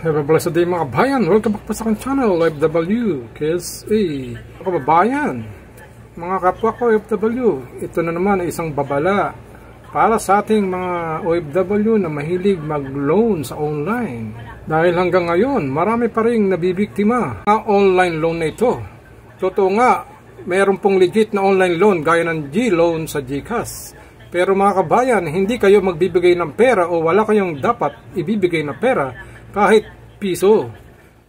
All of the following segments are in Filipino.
Have a blessed day mga kabayan. Welcome back po sa aking channel, OFW KSA. Mga kababayan, mga kapwa ko OFW, ito na naman ay isang babala para sa ating mga OFW na mahilig mag-loan sa online. Dahil hanggang ngayon, marami pa rin nabibiktima ng online loan na ito. Totoo nga, mayroon pong legit na online loan gaya ng G-Loan sa GCash. Pero mga kabayan, hindi kayo magbibigay ng pera o wala kayong dapat ibibigay na pera kahit piso.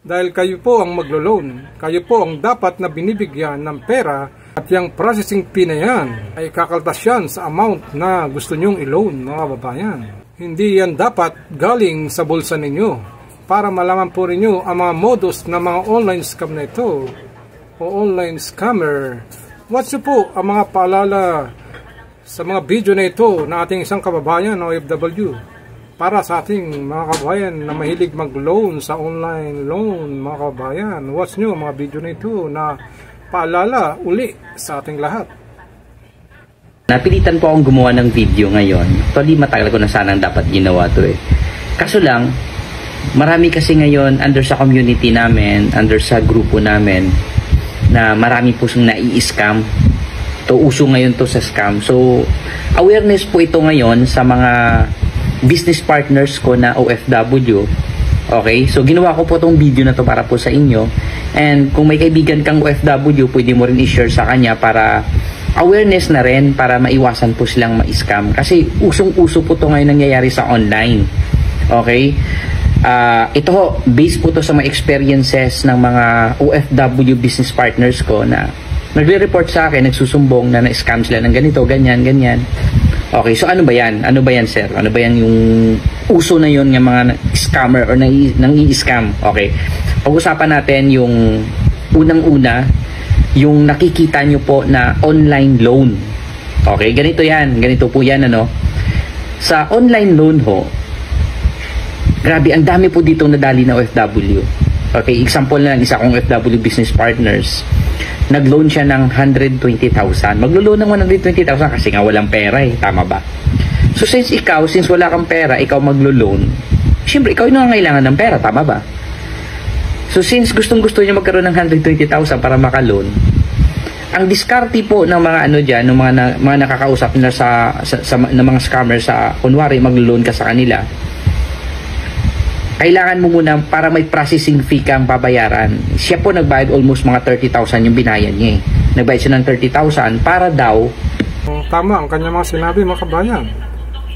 Dahil kayo po ang maglo-loan, kayo po ang dapat na binibigyan ng pera at yung processing fee na yan ay kakaltas yan sa amount na gusto nyong i-loan mga kababayan. Hindi yan dapat galing sa bulsa ninyo para malaman po ninyo ang mga modus ng mga online scam na ito o online scammer. Watch nyo po ang mga paalala sa mga video na ito na ating isang kababayan o OFW para sa ating mga kababayan na mahilig mag-loan sa online loan mga kababayan. Watch nyo mga video na ito na paalala uli sa ating lahat. Napilitan po akong gumawa ng video ngayon. Actually, matagal ko na sanang dapat ginawa to eh. Kaso lang, marami kasi ngayon under sa community namin, under sa grupo namin, na marami po siyang nai-scam. Uso ngayon to sa scam. So, awareness po ito ngayon sa mga business partners ko na OFW. Okay? So, ginawa ko po itong video na to para po sa inyo. And kung may kaibigan kang OFW, pwede mo rin i-share sa kanya para awareness na rin, para maiwasan po silang ma-scam. Kasi usong-uso po ito ngayon nangyayari sa online. Okay? Ito ho, based po to sa mga experiences ng mga OFW business partners ko na nagre-report sa akin, nagsusumbong na na-scam sila ng ganito, ganyan, ganyan. Okay, so ano ba yan? Ano ba yan, sir? Ano ba yan yung uso na yun ng mga scammer or nang i-scam? Okay, pag-usapan natin yung unang-una, yung nakikita nyo po na online loan. Okay, ganito yan. Ganito po yan, ano? Sa online loan ho, grabe, ang dami po dito nadali na OFW. Okay, example na lang, isa kong OFW business partners. Nag-loan siya ng 120,000. Maglo-loan ng 120,000 kasi nga walang pera eh. Tama ba? So since wala kang pera, ikaw maglo-loan, syempre ikaw yung nangangailangan ng pera. Tama ba? So since gustong-gusto niya magkaroon ng 120,000 para maka-loan, ang diskarte po ng mga ano dyan, ng mga nakakausap na ng mga scammer sa, kunwari maglo-loan ka sa kanila, kailangan mo muna para may processing fee kang babayaran. Siya po nagbayad almost mga 30,000 yung binayad niya eh. Nagbayad siya ng 30,000 para daw. Tama ang kanya mga sinabi mga kabayan.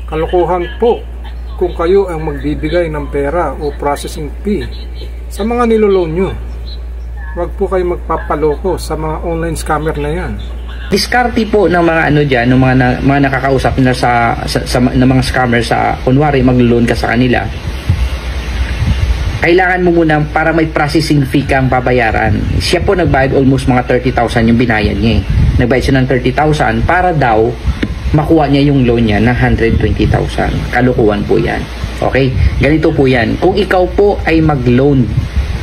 Kalokohan po kung kayo ang magbibigay ng pera o processing fee sa mga niloloan nyo. Huwag po kayo magpapaloko sa mga online scammer na yan. Diskarte po ng mga ano dyan, ng mga nakakausap na ng mga scammer sa, kunwari maglo-loan ka sa kanila, kailangan mo muna para may processing fee kang babayaran. Siya po nagbayad almost mga 30,000 yung binayad niya eh. Nagbayad siya ng 30,000 para daw makuha niya yung loan niya ng 120,000. Kalukuhan po yan. Okay? Ganito po yan. Kung ikaw po ay mag-loan,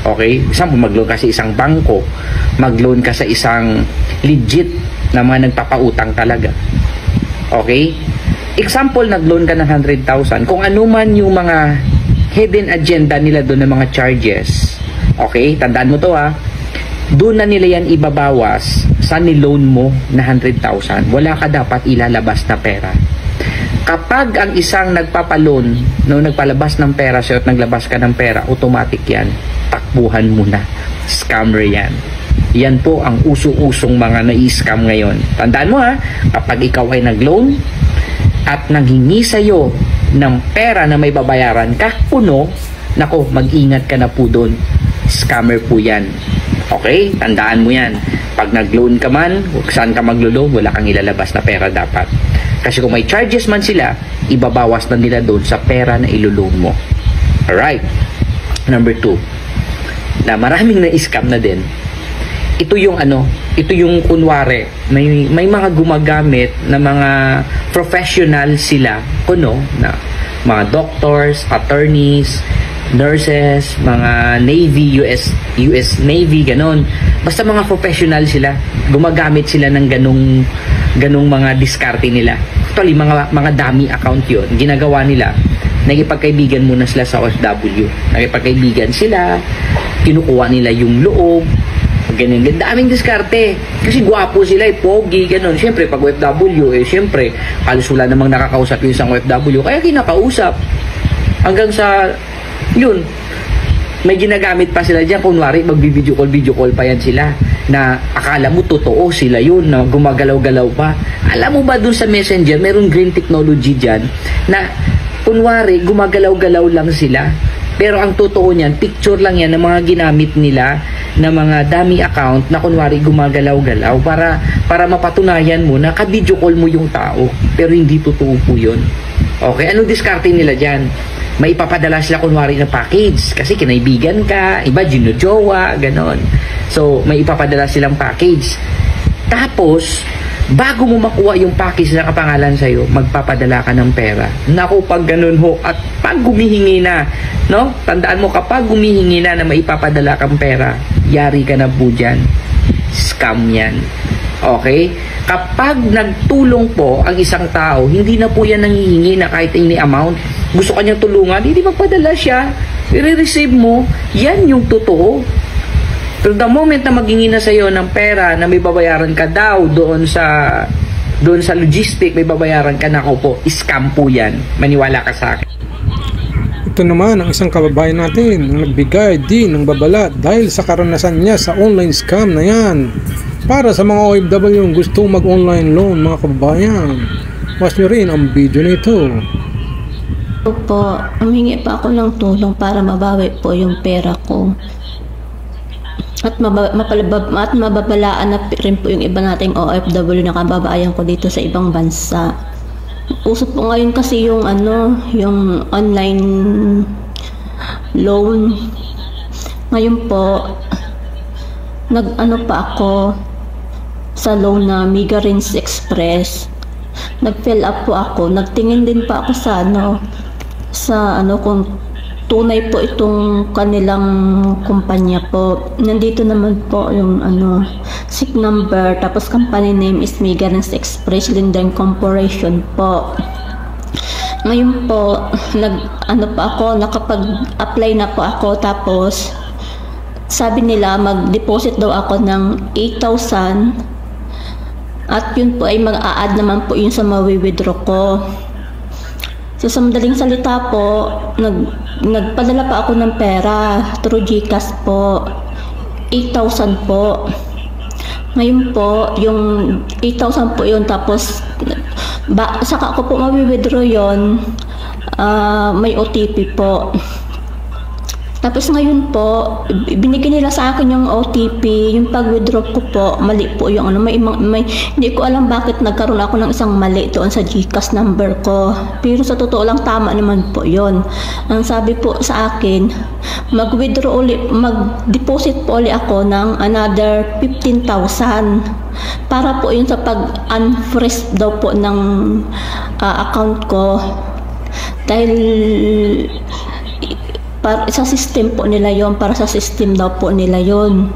okay? Example, mag-loan ka sa isang bangko, mag-loan ka sa isang legit na mga nagpapautang talaga. Okay? Example, nag-loan ka ng 100,000. Kung ano man yung mga hidden agenda nila doon ng mga charges, okay, tandaan mo to ha, doon na nila yan ibabawas sa niloan mo na 100,000. Wala ka dapat ilalabas na pera. Kapag ang isang nagpapaloan, no, nagpalabas ng pera siya at naglabas ka ng pera, automatic yan, takbuhan mo na. Scammer yan. Yan po ang uso-usong mga na-i-scam ngayon. Tandaan mo ha, kapag ikaw ay nag-loan at nanghingi sa'yo ng pera na may babayaran ka, puno, nako, mag-ingat ka na po doon. Scammer po yan. Okay? Tandaan mo yan. Pag nag-loan ka man, saan ka maglo-loan, wala kang ilalabas na pera dapat. Kasi kung may charges man sila, ibabawas na nila doon sa pera na ilo-loan mo. Alright. Number 2, na maraming na-scam na din. Ito yung ano, ito yung kunwari, may mga gumagamit na mga professional sila, kuno, na mga doctors, attorneys, nurses, mga Navy, US Navy, ganon. Basta mga professional sila, gumagamit sila ng ganong mga diskarte nila. Actually, mga dummy account yun. Ginagawa nila, nagipagkaibigan muna sila sa OFW. Nagipagkaibigan sila, kinukuha nila yung loob, ganyan. Daming diskarte. Kasi gwapo sila, pogi, ganun. Siyempre, pag OFW, siyempre, halos wala namang nakakausap yung isang OFW. Kaya kinakausap. Hanggang sa, yun, may ginagamit pa sila dyan. Kunwari, mag-video call pa yan sila. Na akala mo totoo sila yun, na gumagalaw-galaw pa. Alam mo ba dun sa Messenger, merong green technology dyan, na kunwari, gumagalaw-galaw lang sila. Pero ang totoo niyan, picture lang yan ng mga ginamit nila na mga dummy account na kunwari gumagalaw-galaw para mapatunayan mo na ka-video call mo yung tao. Pero hindi totoo po yun. Okay, anong diskarte nila dyan? May ipapadala sila kunwari ng package kasi kinaibigan ka, iba ginujowa, ganon. So, may ipapadala silang package. Tapos, bago mo makuha yung package na kapangalan sa'yo, magpapadala ka ng pera. Naku, pag ganun ho, at pag gumihingi na, no? Tandaan mo, kapag gumihingi na maipapadala kang pera, yari ka na po dyan. Scam yan. Okay? Kapag nagtulong po ang isang tao, hindi na po yan nanghihingi na kahit any amount. Gusto kanyang tulungan, hindi magpadala siya. I-receive mo, yan yung totoo. Pero the moment na maghingi na sa'yo ng pera na may babayaran ka daw doon sa logistic, may babayaran ka na po, scam po yan. Maniwala ka sa akin. Ito naman ang isang kababayan natin na nagbigay din ng babala dahil sa karanasan niya sa online scam na yan. Para sa mga OFW yung gusto mag-online loan, mga kababayan, watch nyo rin ang video na ito. Po, humingi pa ako ng tulong para mabawi po yung pera ko. At mababalaan na rin po yung iba nating OFW na kababayan ko dito sa ibang bansa. Uso po ngayon kasi yung yung online loan. Ngayon po, pa ako sa loan na Migrants Express. Nag-fill up po ako. Nagtingin din pa ako sa kung tunay po itong kanilang kumpanya po. Nandito naman po yung SIC number, tapos company name is Migrants Express Linden Corporation po. Ngayon po, nakapag-apply na po ako, tapos sabi nila mag-deposit daw ako ng 8,000 at yun po ay mag-a-add naman po yun sa mawi-withdraw ko. So, sa madaling salita po, nagpadala pa ako ng pera through GCash po. 8,000 po. Ngayon po, yung 8,000 po yun, tapos saka ako po mawi-withdraw yun, may OTP po. Tapos ngayon po, binigyan nila sa akin yung OTP, yung pag-withdraw ko po, mali po yung hindi ko alam bakit nagkaroon ako ng isang mali doon sa GCash number ko. Pero sa totoo lang, tama naman po yon. Ang sabi po sa akin, mag-deposit po ulit ako ng another 15,000 para po yun sa pag-unfreeze daw po ng account ko. Dahil sa system po nila yon, para sa system daw po nila yon.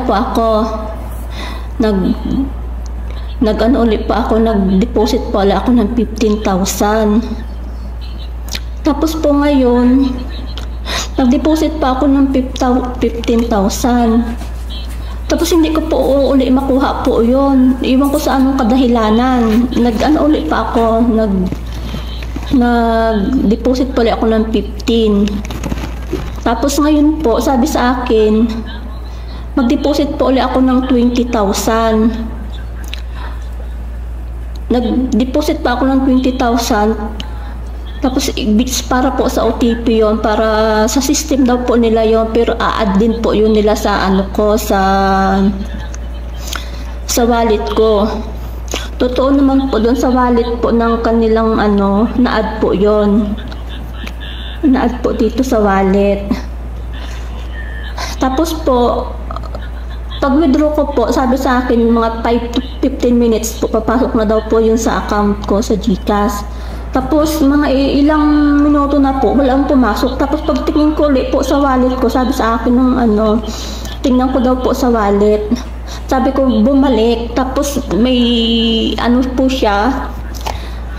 Po ako, ulit po ako, nag-deposit po ulit ako ng 15,000. Tapos po ngayon, nag-deposit pa ako ng 15,000. Tapos hindi ko po ulit makuha po yon. Iwan ko sa anong kadahilanan. Ulit pa ako, nag-deposit pala ako ng 15. Tapos ngayon po, sabi sa akin, mag-deposit po ulit ako ng 20,000. Nag-deposit pa ako ng 20,000. Tapos para po sa OTP yon, para sa system daw po nila yon, pero a-add din po yun nila sa sa wallet ko. Totoo naman po doon sa wallet po ng kanilang na-add po yon. Na-add po dito sa wallet. Tapos po, pag-withdraw ko po, sabi sa akin mga 5 to 15 minutes po, papasok na daw po yun sa account ko sa GCash. Tapos mga ilang minuto na po, walang pumasok. Tapos pagtingin ko ulit po sa wallet ko, sabi sa akin tingnan ko daw po sa wallet. Sabi ko bumalik, tapos may ano po siya,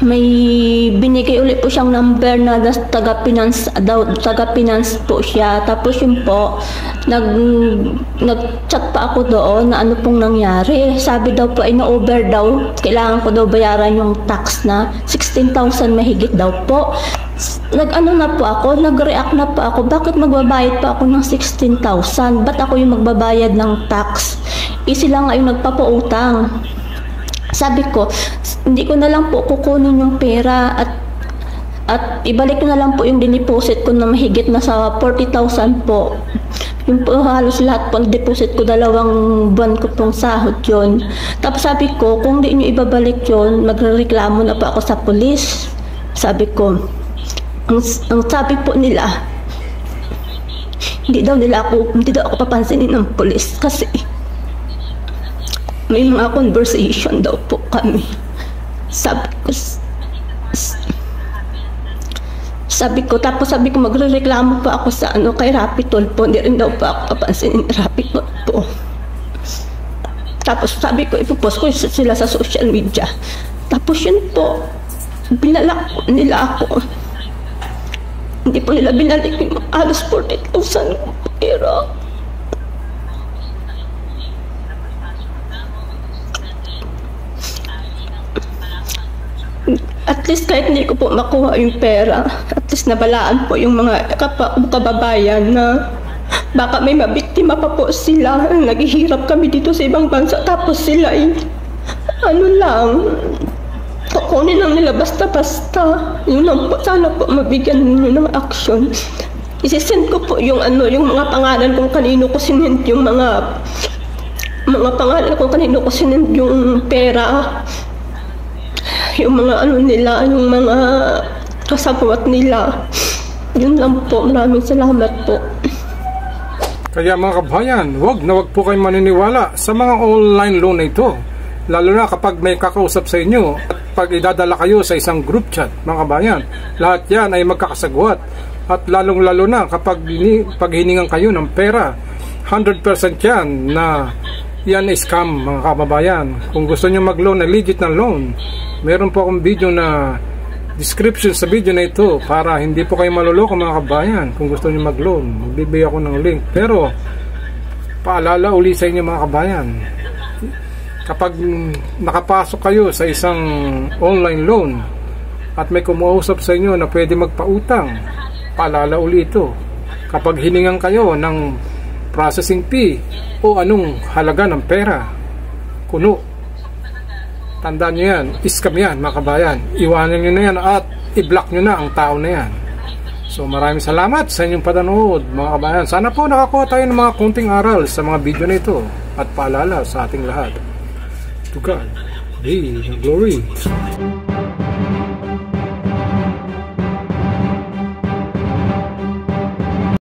may binigay ulit po siyang number na taga-finance po siya. Tapos yun po, nag-chat pa ako doon na ano pong nangyari. Sabi daw po ay na-over daw, kailangan ko daw bayaran yung tax na 16,000 mahigit daw po. Nag-ano na po ako, nag-react na po ako, bakit magbabayad pa ako ng 16,000? Ba't ako yung magbabayad ng tax? Sila nga yung nagpapautang. Sabi ko, hindi ko na lang po kukunin yung pera at ibalik ko na lang po yung diniposit ko na mahigit na sa 40,000 po. Yung po halos lahat po deposit ko, 2 buwan ko pong sahod yun. Tapos sabi ko, kung di nyo ibabalik yun, magrereklamo na po ako sa pulis. Sabi ko, ang sabi po nila, hindi daw ako papansinin ng pulis kasi may mga conversation daw po kami. Sabi ko, magrereklamo pa ako sa kay Rapitol po, hindi rin daw po ako papansinin Rapitol po. Tapos sabi ko, ipopost ko sila sa social media. Tapos yun po, binalak nila ako. Hindi po nila binalik yung halos 40,000 pera. At least kahit hindi ko po makuha yung pera, at least nabalaan po yung mga kababayan na baka may mabiktima pa po sila. Naghihirap kami dito sa ibang bansa, tapos sila ano lang, kukunin lang nila basta-basta. Yun lang po, sana po mabigyan ninyo ng action. Isisend ko po yung yung mga pangalan kung kanino ko sinend yung mga pangalan kung kanino ko sinend yung pera. Yung mga nila, yung mga kasabwat nila. Yun lang po. Maraming salamat po. Kaya mga kabayan, wag po kayong maniniwala sa mga online loan na ito. Lalo na kapag may kakausap sa inyo at pag idadala kayo sa isang group chat, mga kabayan, lahat yan ay magkakasagwat. At lalong-lalo na kapag hiningan kayo ng pera, 100% yan na yan ay scam, mga kababayan. Kung gusto nyo mag-loan na legit na loan, meron po akong video na description sa video na ito para hindi po kayo maluloko, mga kabayan. Kung gusto nyo mag-loan, magbibigay ako ng link. Pero paalala uli sa inyo, mga kabayan, kapag nakapasok kayo sa isang online loan at may kumuusap sa inyo na pwede magpautang, paalala uli ito, kapag hiningan kayo ng processing fee o anong halaga ng pera, kuno, tandaan nyo yan, scam yan, mga kabayan. Iwanan nyo na yan at i-block nyo na ang tao na yan. So maraming salamat sa inyong panonood, mga kabayan. Sana po nakakuha tayo ng mga konting aral sa mga video na ito at paalala sa ating lahat. To God be the glory.